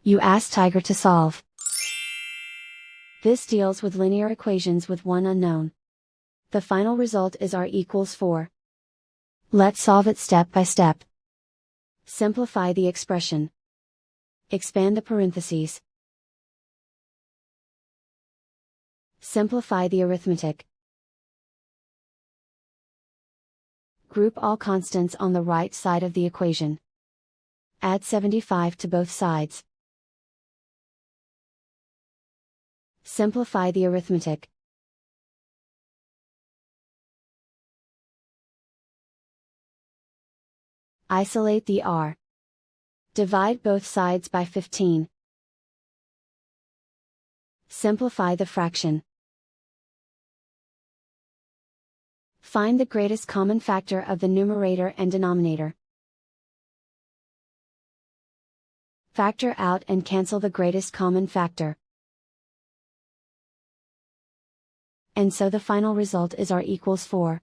You ask Tiger to solve. This deals with linear equations with one unknown. The final result is r equals 4. Let's solve it step by step. Simplify the expression. Expand the parentheses. Simplify the arithmetic. Group all constants on the right side of the equation. Add 75 to both sides. Simplify the arithmetic. Isolate the r. Divide both sides by 15. Simplify the fraction. Find the greatest common factor of the numerator and denominator. Factor out and cancel the greatest common factor. And so the final result is r equals 4.